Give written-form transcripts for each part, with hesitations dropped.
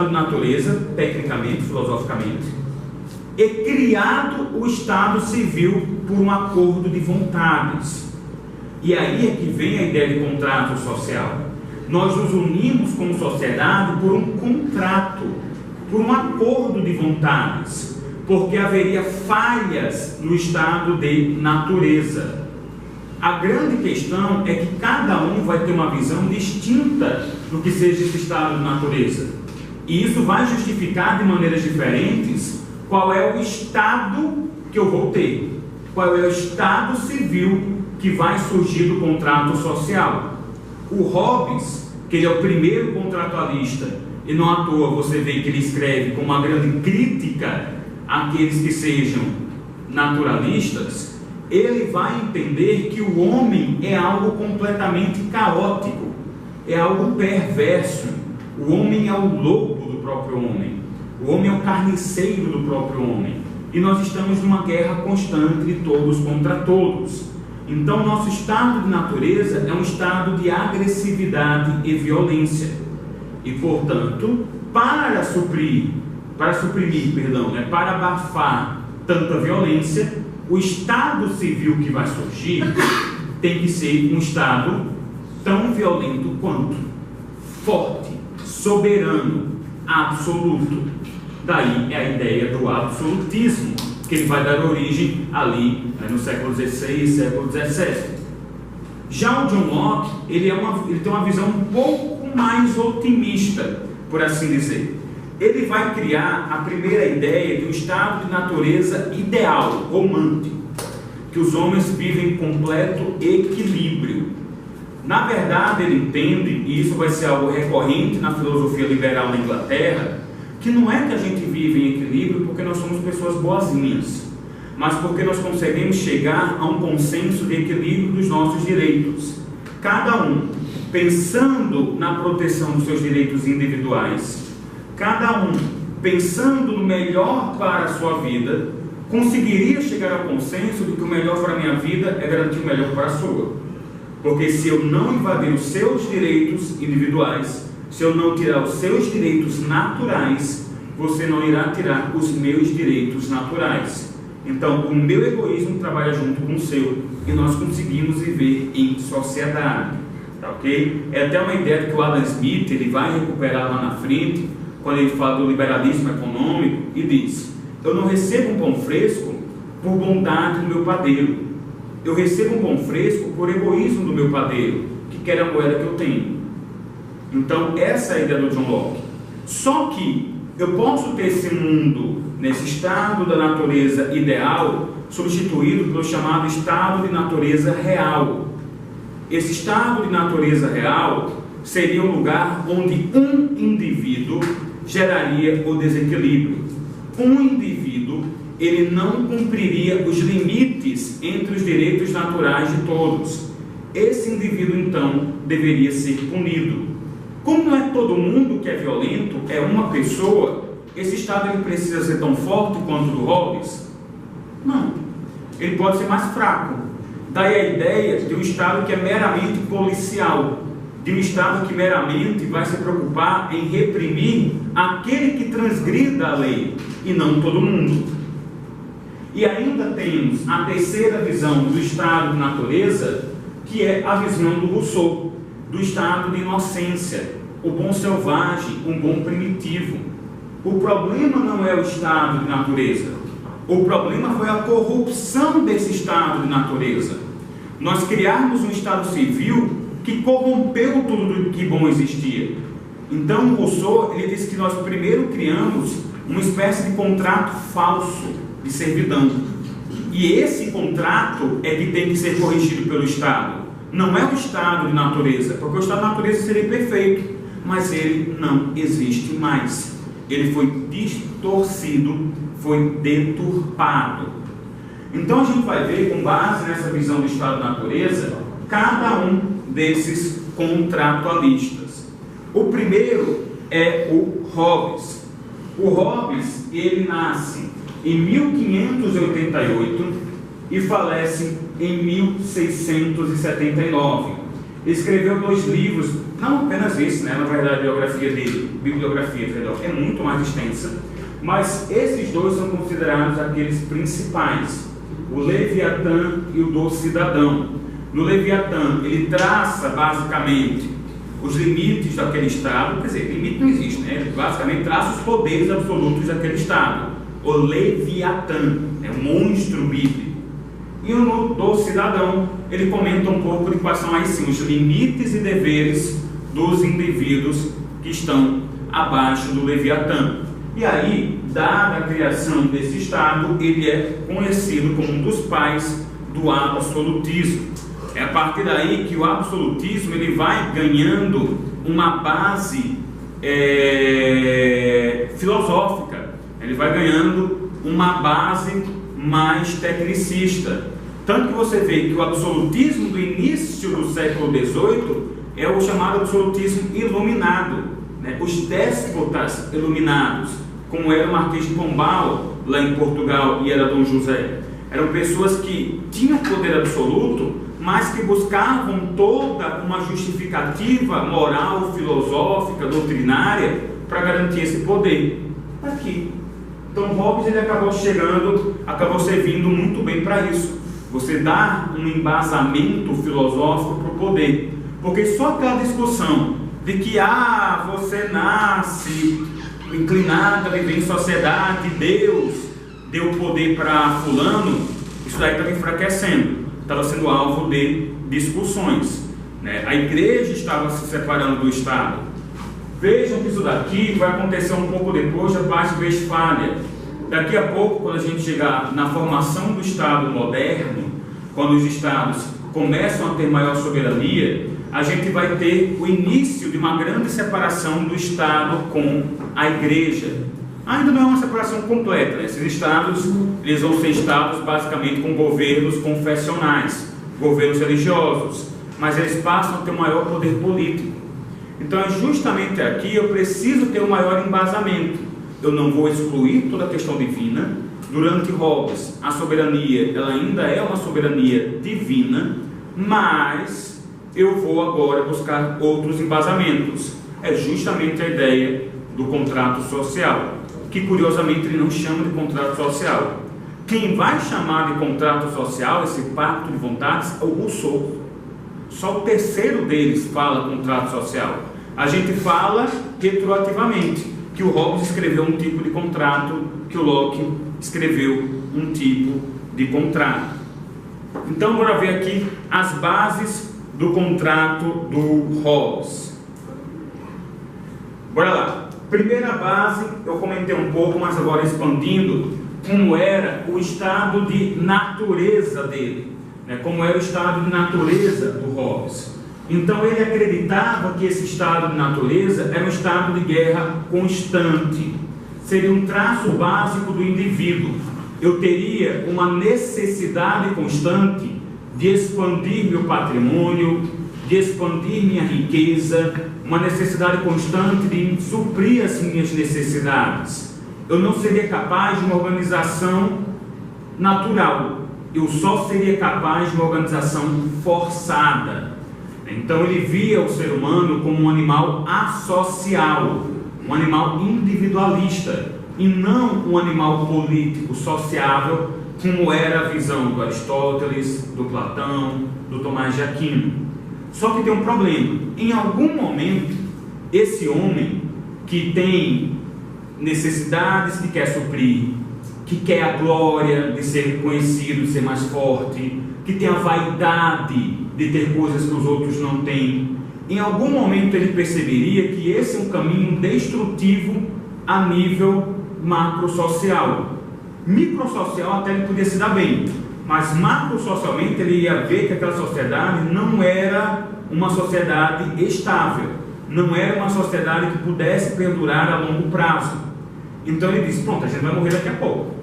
de natureza, tecnicamente, filosoficamente, é criado o Estado civil por um acordo de vontades. E aí é que vem a ideia de contrato social. Nós nos unimos como sociedade por um contrato, por um acordo de vontades, porque haveria falhas no estado de natureza. A grande questão é que cada um vai ter uma visão distinta do que seja esse estado de natureza. E isso vai justificar de maneiras diferentes qual é o estado que eu vou ter, qual é o estado civil que vai surgir do contrato social. O Hobbes, que ele é o primeiro contratualista, e não à toa você vê que ele escreve com uma grande crítica àqueles que sejam naturalistas, ele vai entender que o homem é algo completamente caótico, é algo perverso. O homem é o lobo do próprio homem, o homem é o carniceiro do próprio homem, e nós estamos numa guerra constante de todos contra todos. Então nosso estado de natureza é um estado de agressividade e violência, e portanto, para abafar tanta violência, o estado civil que vai surgir tem que ser um estado tão violento quanto, forte, soberano, absoluto. Daí é a ideia do absolutismo, que ele vai dar origem ali no século XVI e século XVII. Já o John Locke, ele tem uma visão um pouco mais otimista, por assim dizer. Ele vai criar a primeira ideia de um estado de natureza ideal, romântico, que os homens vivem em completo equilíbrio. Na verdade, ele entende, e isso vai ser algo recorrente na filosofia liberal na Inglaterra, que não é que a gente vive em equilíbrio porque nós somos pessoas boazinhas, mas porque nós conseguimos chegar a um consenso de equilíbrio dos nossos direitos. Cada um pensando na proteção dos seus direitos individuais, cada um pensando no melhor para a sua vida, conseguiria chegar ao consenso de que o melhor para a minha vida é garantir o melhor para a sua. Porque se eu não invadir os seus direitos individuais, se eu não tirar os seus direitos naturais, você não irá tirar os meus direitos naturais. Então, o meu egoísmo trabalha junto com o seu, e nós conseguimos viver em sociedade. Tá, ok? É até uma ideia que o Adam Smith ele vai recuperar lá na frente, quando ele fala do liberalismo econômico, e diz: eu não recebo um pão fresco por bondade do meu padeiro. Eu recebo um pão fresco por egoísmo do meu padeiro, que quer a moeda que eu tenho. Então, essa é a ideia do John Locke. Só que eu posso ter esse mundo, nesse estado da natureza ideal, substituído pelo chamado estado de natureza real. Esse estado de natureza real seria um lugar onde um indivíduo geraria o desequilíbrio. Um indivíduo, ele não cumpriria os limites entre os direitos naturais de todos. Esse indivíduo, então, deveria ser punido. Como não é todo mundo que é violento, é uma pessoa, esse estado ele precisa ser tão forte quanto o do Hobbes? Não. Ele pode ser mais fraco. Daí a ideia de um estado que é meramente policial, de um estado que meramente vai se preocupar em reprimir aquele que transgrida a lei, e não todo mundo. E ainda temos a terceira visão do estado de natureza, que é a visão do Rousseau, do estado de inocência, o bom selvagem, um bom primitivo. O problema não é o estado de natureza, o problema foi a corrupção desse estado de natureza. Nós criarmos um estado civil que corrompeu tudo que bom existia. Então Rousseau ele disse que nós primeiro criamos uma espécie de contrato falso de servidão, e esse contrato é que tem que ser corrigido pelo Estado. Não é o estado de natureza, porque o estado de natureza seria perfeito, mas ele não existe mais. Ele foi distorcido, foi deturpado. Então a gente vai ver, com base nessa visão do estado de natureza, cada um desses contratualistas. O primeiro é o Hobbes. O Hobbes, ele nasce em 1588 e falece em 1679. Ele escreveu 2 livros, não apenas esse, né? Na verdade, a bibliografia é muito mais extensa, mas esses 2 são considerados aqueles principais, o Leviatã e o do Cidadão. No Leviatã, ele traça basicamente os limites daquele Estado, quer dizer, limite não existe, né? Ele basicamente traça os poderes absolutos daquele Estado. O Leviatã é um monstro bíblico. E no do Cidadão, ele comenta um pouco de quais são aí sim os limites e deveres dos indivíduos que estão abaixo do Leviatã. E aí, dada a criação desse Estado, ele é conhecido como um dos pais do absolutismo. É a partir daí que o absolutismo ele vai ganhando uma base filosófica, ele vai ganhando uma base mais tecnicista. Tanto que você vê que o absolutismo do início do século XVIII é o chamado absolutismo iluminado, né? Os déspotas iluminados, como era o Marquês de Pombal, lá em Portugal, e era Dom José, eram pessoas que tinham poder absoluto, mas que buscavam toda uma justificativa moral, filosófica, doutrinária, para garantir esse poder. Aqui. Então Hobbes ele acabou servindo muito bem para isso. Você dá um embasamento filosófico para o poder. Porque só aquela discussão de que você nasce inclinado a viver em sociedade, Deus deu poder para fulano, isso daí estava enfraquecendo, estava sendo alvo de discussões, né? A igreja estava se separando do Estado. Vejam que isso daqui vai acontecer um pouco depois da Paz de Westfália. Daqui a pouco, quando a gente chegar na formação do Estado moderno, quando os Estados começam a ter maior soberania, a gente vai ter o início de uma grande separação do Estado com a igreja. Ainda não é uma separação completa, né? Esses Estados eles vão ser Estados basicamente com governos confessionais, governos religiosos, mas eles passam a ter um maior poder político. Então é justamente aqui eu preciso ter um maior embasamento. Eu não vou excluir toda a questão divina. Durante Hobbes, a soberania ela ainda é uma soberania divina, mas eu vou agora buscar outros embasamentos. É justamente a ideia do contrato social, que curiosamente ele não chama de contrato social. Quem vai chamar de contrato social, esse pacto de vontades, é o Rousseau. Só o terceiro deles fala contrato social. A gente fala retroativamente, que o Hobbes escreveu um tipo de contrato, que o Locke escreveu um tipo de contrato. Então, bora ver aqui as bases do contrato do Hobbes. Bora lá. Primeira base, eu comentei um pouco, mas agora expandindo, como era o estado de natureza dele, né? Como era o estado de natureza do Hobbes. Então ele acreditava que esse estado de natureza era um estado de guerra constante, seria um traço básico do indivíduo. Eu teria uma necessidade constante de expandir meu patrimônio, de expandir minha riqueza, uma necessidade constante de suprir as minhas necessidades. Eu não seria capaz de uma organização natural, eu só seria capaz de uma organização forçada. Então ele via o ser humano como um animal associal, um animal individualista, e não um animal político, sociável, como era a visão do Aristóteles, do Platão, do Tomás de Aquino. Só que tem um problema. Em algum momento, esse homem que tem necessidades que quer suprir, que quer a glória de ser conhecido, de ser mais forte, que tem a vaidade de ter coisas que os outros não têm, em algum momento ele perceberia que esse é um caminho destrutivo a nível macrosocial. Microsocial até ele podia se dar bem, mas macrosocialmente ele ia ver que aquela sociedade não era uma sociedade estável, não era uma sociedade que pudesse perdurar a longo prazo. Então ele disse, pronto, a gente vai morrer daqui a pouco.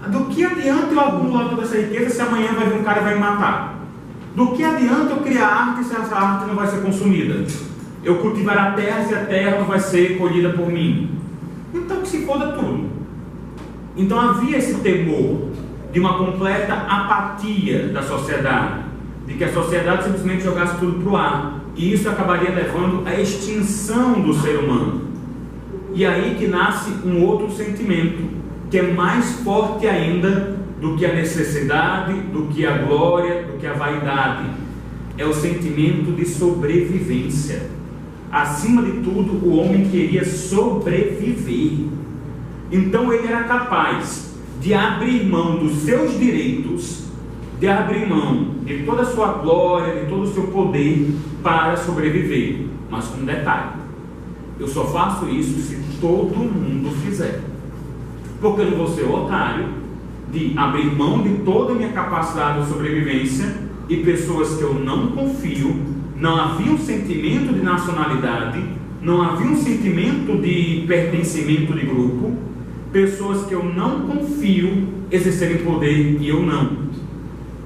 Do que adianta eu acumular toda essa riqueza se amanhã vai vir um cara e vai me matar? Do que adianta eu criar arte se essa arte não vai ser consumida? Eu cultivar a terra se a terra não vai ser colhida por mim? Então que se foda tudo. Então havia esse temor de uma completa apatia da sociedade, de que a sociedade simplesmente jogasse tudo para o ar, e isso acabaria levando à extinção do ser humano. E aí que nasce um outro sentimento, que é mais forte ainda do que a necessidade, do que a glória, do que a vaidade. É o sentimento de sobrevivência. Acima de tudo, o homem queria sobreviver. Então ele era capaz de abrir mão dos seus direitos, de abrir mão de toda a sua glória, de todo o seu poder para sobreviver. Mas com um detalhe: eu só faço isso se todo mundo fizer, porque eu não vou ser otário de abrir mão de toda a minha capacidade de sobrevivência, e pessoas que eu não confio. Não havia um sentimento de nacionalidade, não havia um sentimento de pertencimento de grupo, pessoas que eu não confio exercerem poder e eu não.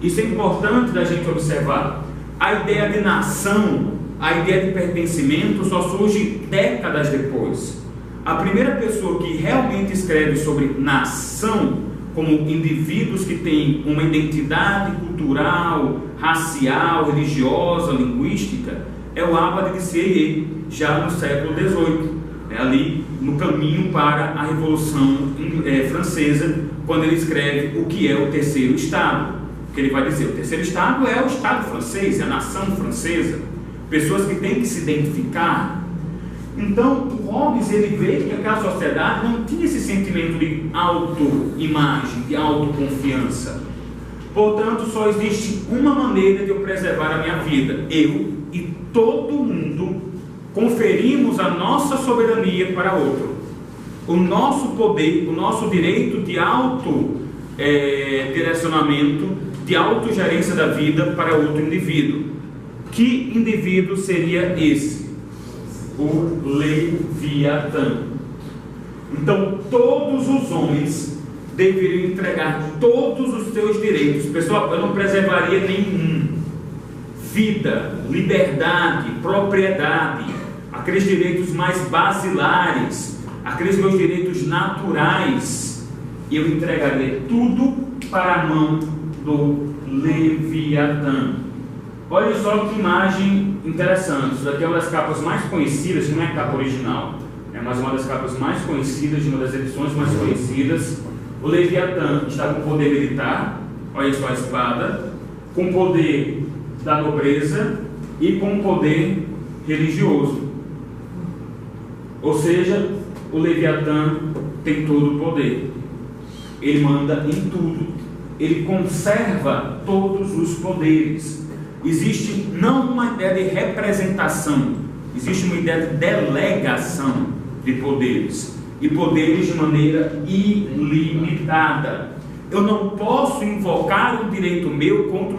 Isso é importante da gente observar. A ideia de nação, a ideia de pertencimento só surge décadas depois. A primeira pessoa que realmente escreve sobre nação como indivíduos que têm uma identidade cultural, racial, religiosa, linguística, é o Abade de Sieyès, já no século XVIII, ali no caminho para a Revolução Francesa, quando ele escreve o que é o terceiro Estado. Que ele vai dizer: o terceiro Estado é o Estado francês, é a nação francesa, pessoas que têm que se identificar. Então, o Hobbes, ele vê que aquela sociedade não tinha esse sentimento de autoimagem, de autoconfiança. Portanto, só existe uma maneira de eu preservar a minha vida: eu e todo mundo conferimos a nossa soberania para outro, o nosso poder, o nosso direito de autodirecionamento, de autogerência da vida para outro indivíduo. Que indivíduo seria esse? O Leviatã. Então, todos os homens deveriam entregar todos os seus direitos. Pessoal, eu não preservaria nenhum. Vida, liberdade, propriedade, aqueles direitos mais basilares, aqueles meus direitos naturais, eu entregaria tudo para a mão do Leviatã. Olha só que imagem interessante. Isso daqui é uma das capas mais conhecidas, não é a capa original, mas uma das capas mais conhecidas, de uma das edições mais conhecidas. O Leviatã está com poder militar, olha só a espada, com poder da nobreza e com poder religioso. Ou seja, o Leviatã tem todo o poder. Ele manda em tudo. Ele conserva todos os poderes. Existe não uma ideia de representação, existe uma ideia de delegação de poderes, e poderes de maneira ilimitada. Eu não posso invocar um direito meu contra